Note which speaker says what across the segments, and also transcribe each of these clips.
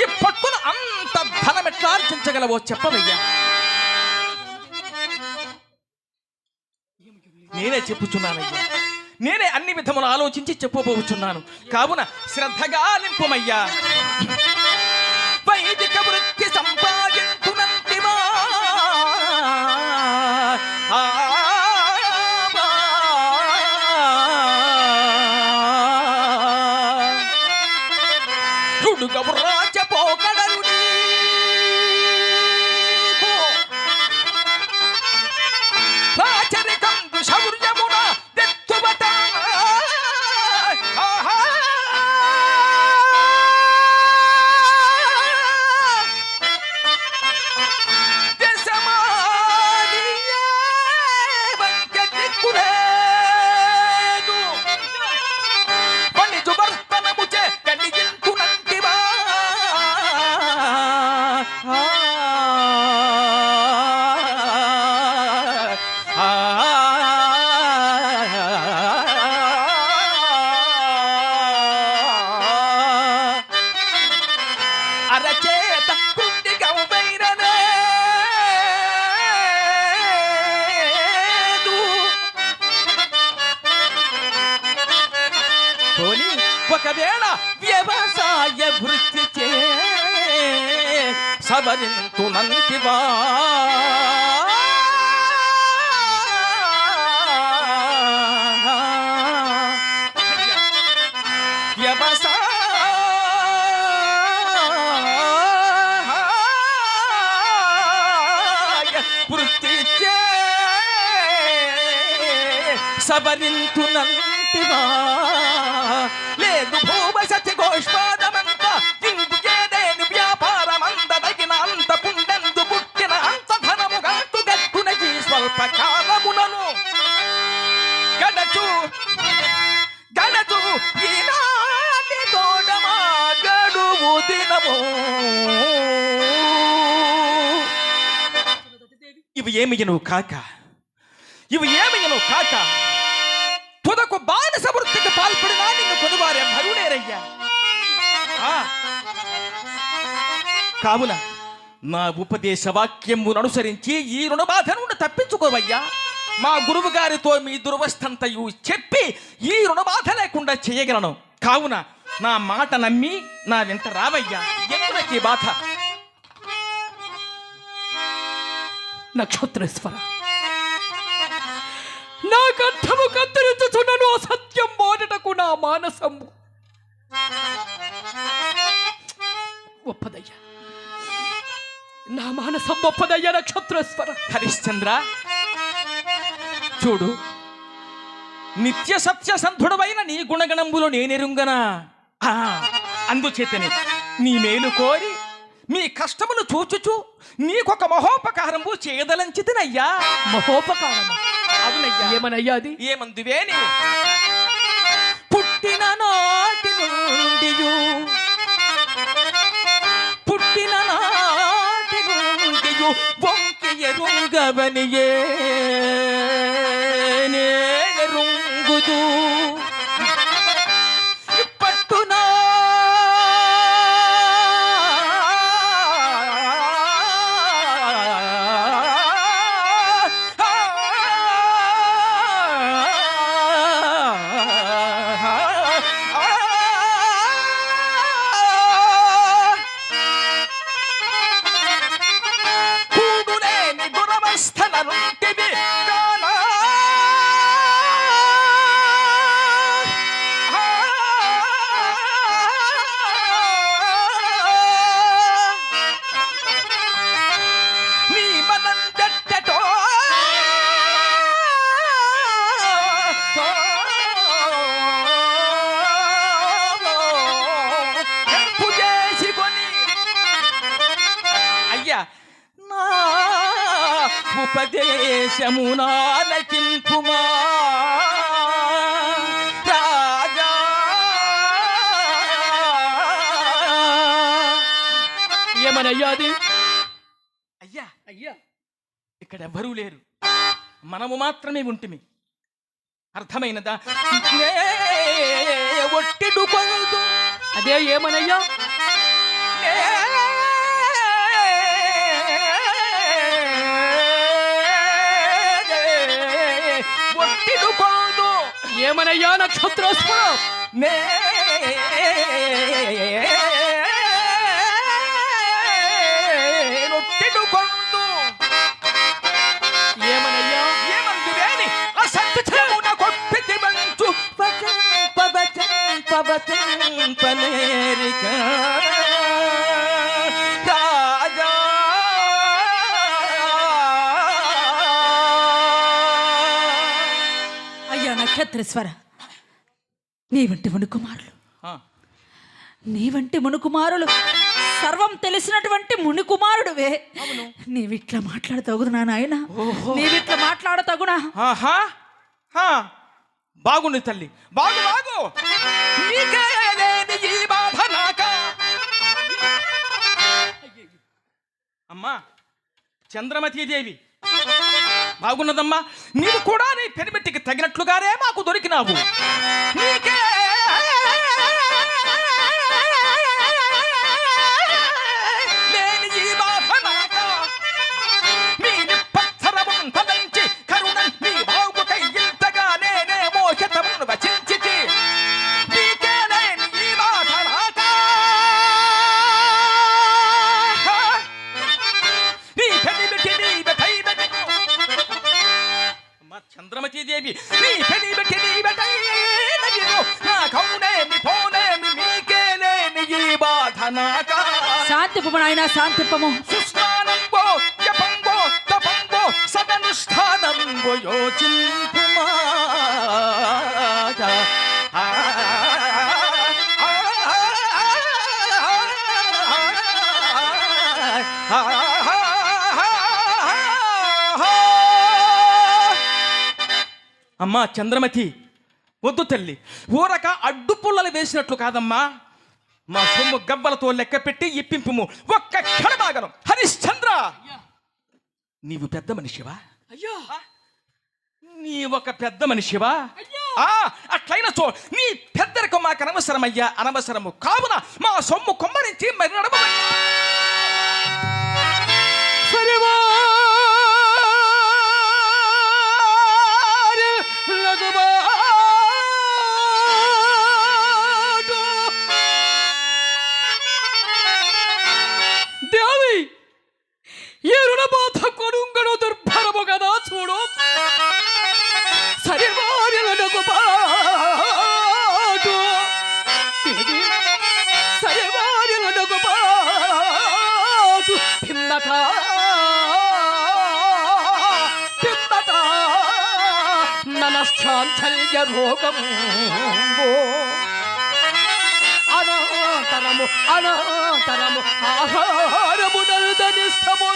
Speaker 1: ఇప్పట్టున అంత ధనం ఎట్లా ఆర్జించగలవో చెప్పవయ్యా. నేనే చెప్పుచున్నానయ్యా, నేనే అన్ని విధములు ఆలోచించి చెప్పబోచున్నాను. కావున శ్రద్ధగా నింపుమయ్యా. వైదిక వృత్తి సంపాదించునంటివా రుడుగవు రాజపోకడరుని రాచరికందు శౌర్యమున దెత్తుబట అరచేత కుండిగౌవైరనే పోని ఒకవేళ వ్యవసాయ వృత్తి చే సవరింతునంతివా వ్యవసాయ వృత్తి చే సవరింతునంతివా లేదు భూవసతి గోష్పాదమంత ఇందుకేదేని వ్యాపారమందదగిన అంత పుండెందు పుట్టిన అంత ధనము గంటు గట్టునకి స్వల్ప కాలములను గడచు గడచు ఈనాటి తోడమా గడువు దినము. ఇవి ఏమియను కాక, ఇవి ఏమియను కాక తుదకు బానిస వృత్తికి పాల్పడినా నిన్ను కొనువారే భరుడేరయ్యా. కావున నా ఉపదేశ వాక్యమును అనుసరించి ఈ రుణబాధ నుండి తప్పించుకోవయ్యా. మా గురువు గారితో మీ దురవస్థంతయు చెప్పి ఈ రుణబాధ లేకుండా చేయగలను. కావున నా మాట నమ్మి నా వెంట రావయ్యా. ఎందుకీ బాధ?
Speaker 2: నక్షత్రేశ్వర, నా కంఠము కత్తిరించుచున్నను అసత్యం మోటకు నా మానసము ఒప్పదయ్యా, నా మానసం ఒప్పదయ్యా. నక్షత్రేశ్వర
Speaker 1: హరిశ్చంద్ర చూడు, నిత్య సత్య సంధుడవైన నీ గుణగణంబులు నేనెరుంగనా. అందుచేతనే నీ మేలు కోరి మీ కష్టమును చూచుచు నీకొక మహోపకారము చేయదలంచితినయ్యా.
Speaker 2: మహోపకారము?
Speaker 1: అవునయ్యా.
Speaker 2: ఏమనయ్యా అది?
Speaker 1: ఏమందువే నీ పుట్టిన నాటి నుండి బొంకి ఎరుంగవనియే నేరుంగుదు పట్టునా ఉపదేశమునాలకింపుమా రాజా.
Speaker 2: ఏమనయ్యా అది?
Speaker 1: అయ్యా
Speaker 2: అయ్యా,
Speaker 1: ఇక్కడ ఎవరూ లేరు, మనము మాత్రమే ఉంటిమి. అర్థమైనదా? ఒట్టిడు కొలదు.
Speaker 2: అదే ఏమనయ్యా? ఏమనయ్యా నక్షత్రేశ్వర?
Speaker 1: నేను తిడుకొందు
Speaker 2: ఏమనయ్యా?
Speaker 1: ఏమందువేని అసత్యమున కొప్పితి మంచు పనేరిక రాజా.
Speaker 3: అయ్యా నక్షత్రేశ్వర, నీ వంటి మునుకుమారులు సర్వం తెలిసినటువంటి మునికుమారుడువే. నీవిట్లా మాట్లాడతగునా నాయన? నీవిట్లా మాట్లాడతగునా?
Speaker 1: ఆహా బాగుంది తల్లి, బాగు బాగు. నీకే లేని ఈ బాధ నాకా? అమ్మా చంద్రమతీదేవి, బాగున్నదమ్మా. నీవు కూడా నీ పెనిమిటికి తగినట్లుగానే మాకు దొరికినావు. నీకే లేని ఈ బాధ నాకా? మీ నిప్పత్సరమున్ తలంచి కరుణం నీ బాగుకై ఇంతగా నేనే మోషతమును వచించితి. నీకే లేని ఈ బాధ నాకా? నీ పెనిమిటి నీ బెటైబెటిను. అమ్మా చంద్రమతీదేవి, నీ పెనిమిటి నీ బెటైబెటిను. నా కౌనేమి పోనేమి మీకే లేని ఈ బాధ నాకా?
Speaker 3: శాంతింపము నాయన, శాంతింపము.
Speaker 1: సుస్నానంబో జపంబో తపంబో సదనుష్ఠానంబో యోచింపుమా. అమ్మా చంద్రమతి, వద్దు తల్లి. ఊరక అడ్డు పుల్లలు వేసినట్లు కాదమ్మా. మా సొమ్ము గబ్బలతో లెక్క పెట్టి ఇప్పింపుము. ఒక్క క్షణమాగనం. హరిశ్చంద్ర, నీవు పెద్ద మనిషివా?
Speaker 2: అయ్యా,
Speaker 1: నీ ఒక పెద్ద మనిషివా? అట్లయిన చో నీ పెద్దరికం మాకు అనవసరమయ్యా, అనవసరము. కావున మా సొమ్ము కొమ్మరించి మరి నడవమయ్యా.
Speaker 2: సరివా దేవి, ఈ రుణబాధ కొడుంగడు దుర్భరము కదా చూడు. సరివారిలకు పాటు సరివారిలకు పాటు భిన్నత ననశ్చాంచల్య రోగము అనంతరము ఆహారము నరుదనిష్టము.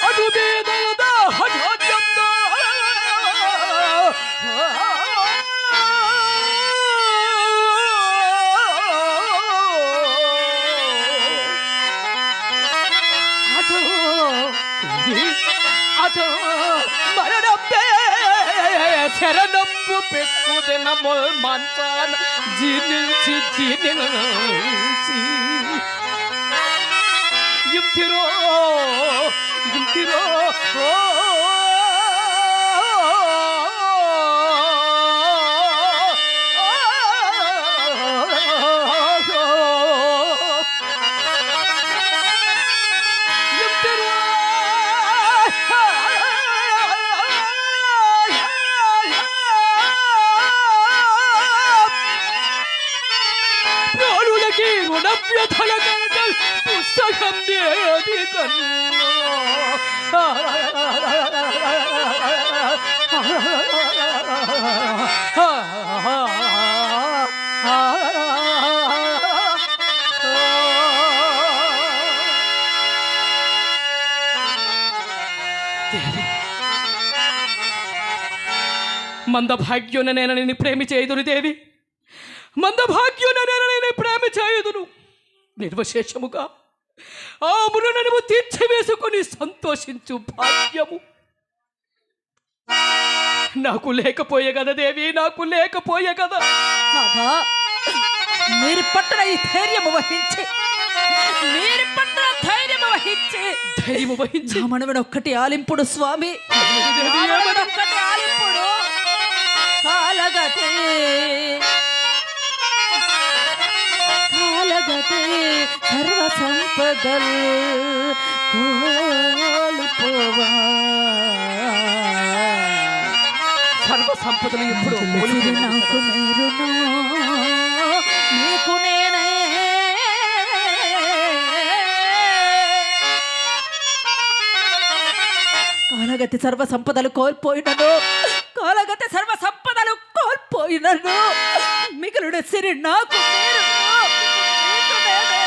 Speaker 2: అటు బీదలద హఠాత్యంగా అటు మరణంబే శరణంబు పెక్కుదినముల్ మంచాన జీనిల్చి ఇంతిరో పుస్తకం దేది మందభాగ్యున నేను నిన్ను ప్రేమి చేయుదును దేవి, మందభాగ్యున నేను నిన్ను ప్రేమి చేయుదును. నిర్వశేషముగా ఆ మునునను తీర్చివేసుకుని సంతోషించు భాగ్యము నాకు లేకపోయే కదా దేవి, నాకు లేకపోయే కదా.
Speaker 3: నాథా, మీరు పట్టున ఈ ధైర్యము వహించి, మీరు పట్టున ధైర్యము వహించి
Speaker 2: ధైర్యము వహించి
Speaker 3: నా మనవిని ఒక్కటి ఆలింపుడు స్వామి, నా మనవిని ఒక్కటి ఆలింపుడు. కాలగతే కాలగతే సర్వ సంపదల్ కోల్పోవా.
Speaker 2: సర్వ సంపదలు ఎప్పుడు
Speaker 3: తెలిసిది నాకు మేరును నీకు నేనే. కాలగతి సర్వ సంపదలు కోల్పోయినను, కాలగతి సర్వ సంపదలు కోల్పోయినను, మిగులుడు సిరి నాకు మేరును నీకు నేనే.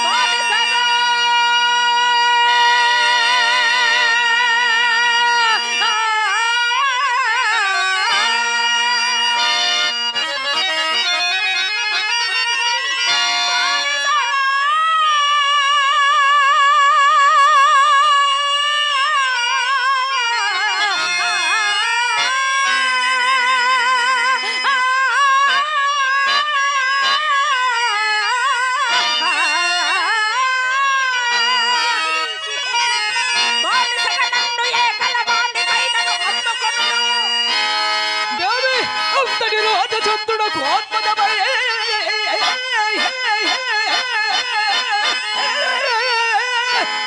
Speaker 3: బానిసగా
Speaker 2: అంతటి రాజచంద్రుడకు ఆత్మదమై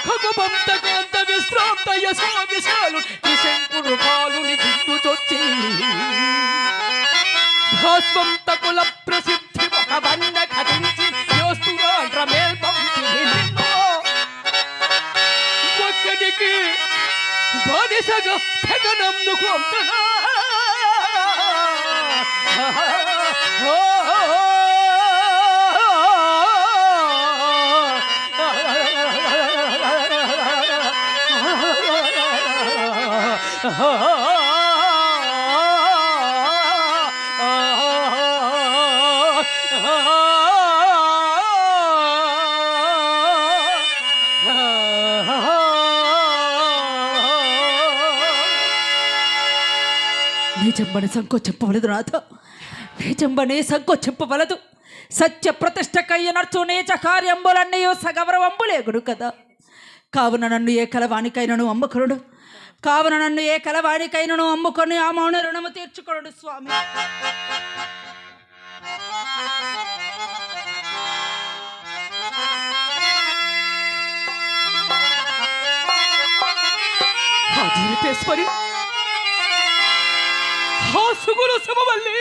Speaker 2: ఖగమంతకాంత విశ్రాంత యశోవిశాలు శంకుడు పాలుని దిద్దుచొచ్చి భాస్వంతకుల ప్రసిద్ధి ఒక బండ కథించి యోస్తురాండ్ర మేల్పంచి ఒక్కడికి బానిసగా తెగనందుకు అంతనా.
Speaker 3: నిజంబని సంకోచింపవలదు నాథ, నిజంబని సంకోచింపవలదు. సత్య ప్రతిష్టకయ్య నర్చు నీచ కార్యంబులన్నయో సగౌరవంబులేగుడు కదా. కావున నన్ను ఏ కలవానికైనను అమ్ముకొనుడు, కావున నన్ను ఏ కలవానికైనను అమ్ముకొని ఆ మౌన రుణము తీర్చుకొనుడు స్వామి.
Speaker 2: జీవితేశ్వరి సుగుణ సమవల్లి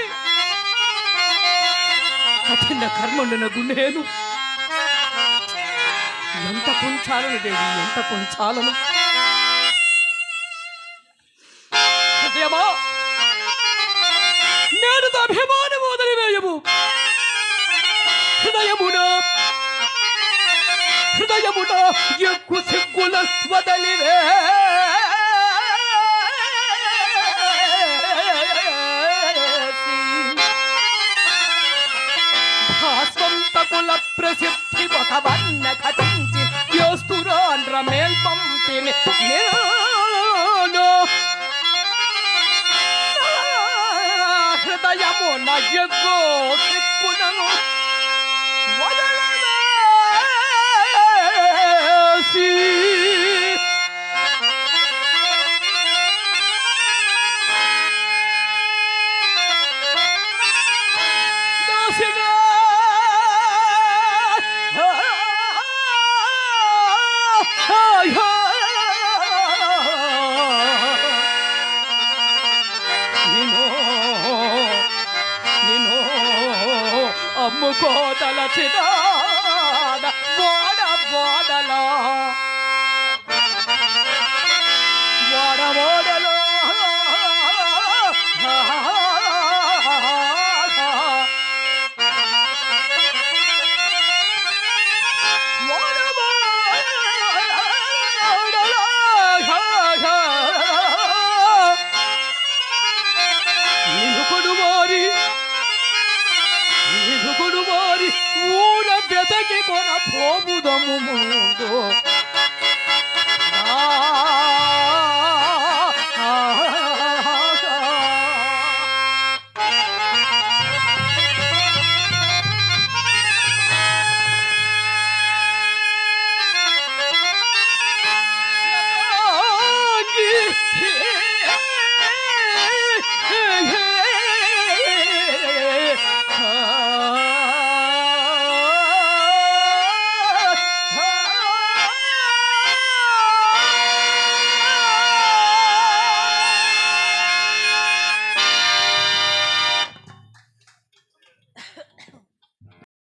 Speaker 2: కఠిన కర్మండునగు నేను ఎంత కొంచాలను దేవి, ఎంత కొంచాలను. హృదయమా నేను అభిమానము వదిలివేయము. హృదయమున ఎక్కువ సిగ్గుల వదిలివే భాస్వంతకుల ప్రసిద్ధి ఒక వన్న కథించి యోస్తురాండ్ర మేల్పంపిని హృదయమున ఎగ్గో సిక్కునను వదలవేసి అమ్ముకోదలచిన వాడలో ఊర బెతకి కొన పోబుదము ముందు ఏ